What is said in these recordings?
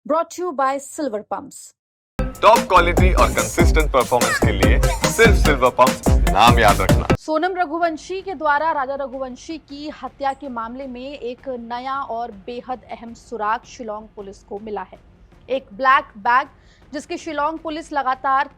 brought to you by Silver Pumps. Top quality और consistent performance के लिए सिर्फ सिल्वर पंप नाम याद रखना। सोनम रघुवंशी के द्वारा राजा रघुवंशी की हत्या के मामले में एक नया और बेहद अहम सुराग शिलांग पुलिस को मिला है। एक ब्लैक बैग जिसकी शिलांग पुलिस लगातार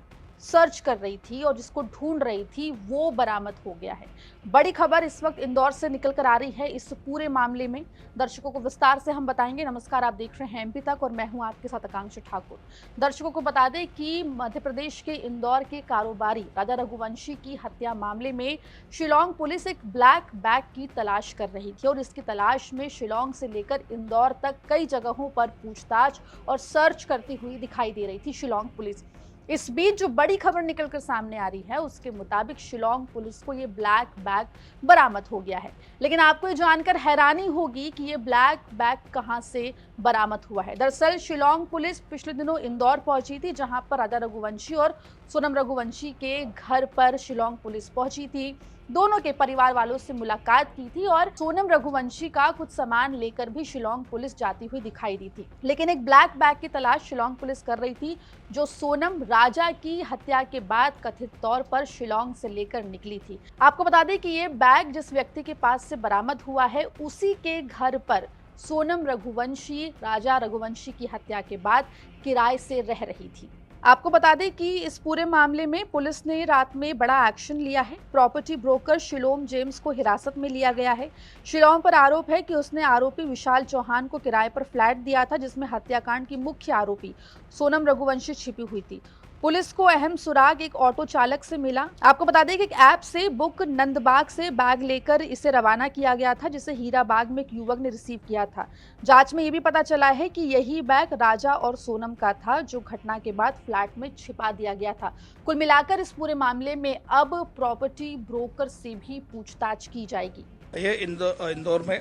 सर्च कर रही थी और जिसको ढूंढ रही थी, वो बरामद हो गया है। बड़ी खबर इस वक्त इंदौर से निकल कर आ रही है इस पूरे मामले में। दर्शकों को विस्तार से हम बताएंगे। नमस्कार, आप देख रहे हैं एमपी तक और मैं हूं आपके साथ आकांक्षा ठाकुर। दर्शकों को बता दें कि मध्य प्रदेश के इंदौर के कारोबारी राजा रघुवंशी की हत्या मामले में शिलांग पुलिस एक ब्लैक बैग की तलाश कर रही थी और इसकी तलाश में शिलांग से लेकर इंदौर तक कई जगहों पर पूछताछ और सर्च करती हुई दिखाई दे रही थी शिलांग पुलिस। इस बीच जो बड़ी खबर निकलकर सामने आ रही है उसके मुताबिक शिलांग पुलिस को ये ब्लैक बैग बरामद हो गया है। लेकिन आपको ये जानकर हैरानी होगी कि ये ब्लैक बैग कहां से बरामद हुआ है। दरअसल शिलांग पुलिस पिछले दिनों इंदौर पहुंची थी, जहां पर राजा रघुवंशी और सोनम रघुवंशी के घर पर शिलांग पुलिस पहुंची थी। दोनों के परिवार वालों से मुलाकात की थी और सोनम रघुवंशी का कुछ सामान लेकर भी शिलांग पुलिस जाती हुई दिखाई दी थी। लेकिन एक ब्लैक बैग की तलाश शिलांग पुलिस कर रही थी, जो सोनम राजा की हत्या के बाद कथित तौर पर शिलांग से लेकर निकली थी। आपको बता दें कि ये बैग जिस व्यक्ति के पास से बरामद हुआ है, उसी के घर पर सोनम रघुवंशी राजा रघुवंशी की हत्या के बाद किराए से रह रही थी। आपको बता दें कि इस पूरे मामले में पुलिस ने रात में बड़ा एक्शन लिया है। प्रॉपर्टी ब्रोकर शिलोम जेम्स को हिरासत में लिया गया है। शिलोम पर आरोप है कि उसने आरोपी विशाल चौहान को किराए पर फ्लैट दिया था, जिसमें हत्याकांड की मुख्य आरोपी सोनम रघुवंशी छिपी हुई थी। पुलिस को अहम सुराग एक ऑटो चालक से मिला। आपको बता दें कि एक ऐप से बुक नंदबाग से बैग लेकर इसे रवाना किया गया था, जिसे हीराबाग में एक युवक ने रिसीव किया था। जांच में यह भी पता चला है कि यही बैग राजा और सोनम का था, जो घटना के बाद फ्लैट में छिपा दिया गया था। कुल मिलाकर इस पूरे मामले में अब प्रॉपर्टी ब्रोकर से भी पूछताछ की जाएगी। ये इंदौर में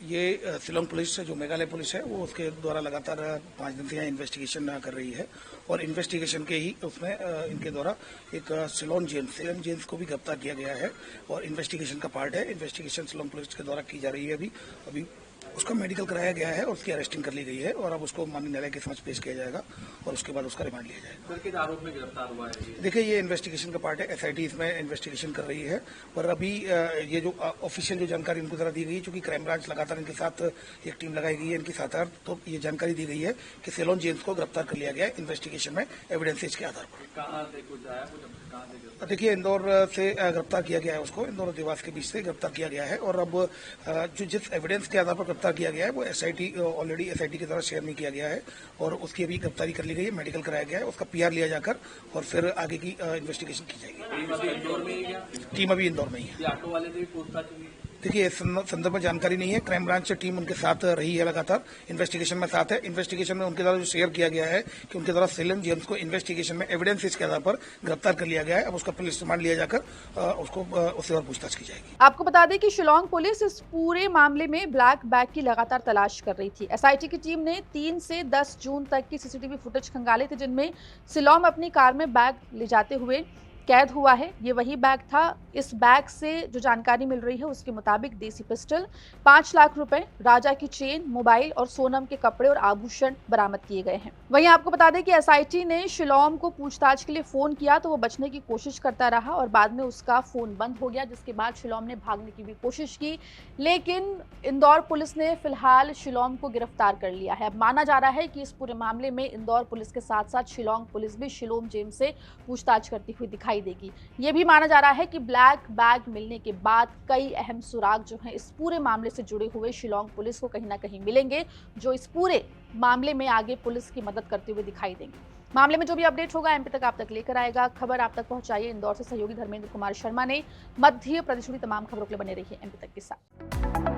ये शिलांग पुलिस जो मेघालय पुलिस है, वो उसके द्वारा लगातार 5 दिन से यहाँ इन्वेस्टिगेशन कर रही है और इन्वेस्टिगेशन के ही उसमें इनके द्वारा एक शिलोम जेम्स को भी गिरफ्तार किया गया है और इन्वेस्टिगेशन का पार्ट है। इन्वेस्टिगेशन शिलांग पुलिस के द्वारा की जा रही है। अभी उसका मेडिकल कराया गया है और उसकी अरेस्टिंग कर ली गई है और अब उसको माननीय न्यायालय के समक्ष पेश किया जाएगा और उसके बाद उसका रिमांड लिया जाएगा। किस आरोप में गिरफ्तार हुआ है? देखिए, ये इन्वेस्टिगेशन का पार्ट है। एसआईटी इसमें इन्वेस्टिगेशन कर रही है और अभी ये जो ऑफिशियल जो जानकारी इनको जरा दी गई है, चूंकि क्राइम ब्रांच लगातार इनके साथ एक टीम लगाई गई है इनके साथ, तो ये जानकारी दी गई है कि शिलोम जेम्स को गिरफ्तार कर लिया गया है इन्वेस्टिगेशन में एविडेंसेज के आधार पर। कहाँ से कुछ आया? देखिए, इंदौर से गिरफ्तार किया गया है उसको, इंदौर और देवास के बीच से गिरफ्तार किया गया है और अब जो जिस एविडेंस के आधार पर गिरफ्तार किया गया है वो ऑलरेडी एसआईटी के द्वारा शेयर नहीं किया गया है और उसकी अभी गिरफ्तारी कर ली गई है, मेडिकल कराया गया है, उसका पीआर लिया जाकर और फिर आगे की इन्वेस्टिगेशन की जाएगी। टीम अभी इंदौर में ही है। ऑटो वाले से भी पूछताछ हुई? देखिए, इस संदर्भ में जानकारी नहीं है। क्राइम ब्रांच से टीम उनके साथ रही है, लगातार इन्वेस्टिगेशन में साथ है। इन्वेस्टिगेशन में उनके द्वारा जो शेयर किया गया है कि उनके द्वारा शिलोम जेम्स को इन्वेस्टिगेशन में एविडेंसेस के आधार पर गिरफ्तार कर लिया गया है। अब उसका पुलिस रिमांड लिया जाकर उससे और पूछताछ की जाएगी। आपको बता दें कि शिलांग पुलिस इस पूरे मामले में ब्लैक बैग की लगातार तलाश कर रही थी। एसआईटी की टीम ने 3 से 10 जून तक की सीसीटीवी फुटेज खंगाले थे, जिनमें शिलांग अपनी कार में बैग ले जाते हुए कैद हुआ है। ये वही बैग था। इस बैग से जो जानकारी मिल रही है उसके मुताबिक देसी पिस्टल, 5 लाख रुपए, राजा की चेन, मोबाइल और सोनम के कपड़े और आभूषण बरामद किए गए हैं। वहीं आपको बता दें कि एसआईटी ने शिलांग को पूछताछ के लिए फोन किया तो वो बचने की कोशिश करता रहा और बाद में उसका फोन बंद हो गया, जिसके बाद शिलांग ने भागने की भी कोशिश की, लेकिन इंदौर पुलिस ने फिलहाल शिलांग को गिरफ्तार कर लिया है। अब माना जा रहा है कि इस पूरे मामले में इंदौर पुलिस के साथ साथ शिलांग पुलिस भी शिलोम जेम्स से पूछताछ करती हुई दिखाई देगी। ये भी माना जा रहा है कि ब्लैक बैग मिलने के बाद कई अहम सुराग जो हैं इस पूरे मामले से जुड़े हुए शिलांग पुलिस को कहीं ना कहीं मिलेंगे, जो इस पूरे मामले में आगे पुलिस की मदद करते हुए दिखाई देंगे। मामले में जो भी अपडेट होगा एमपी तक आप तक लेकर आएगा। खबर आप तक पहुंचाइए इंदौर से सहयोगी धर्मेंद्र कुमार शर्मा ने। मध्य प्रदेश की तमाम खबरों के लिए बने रहिए एमपी तक के साथ।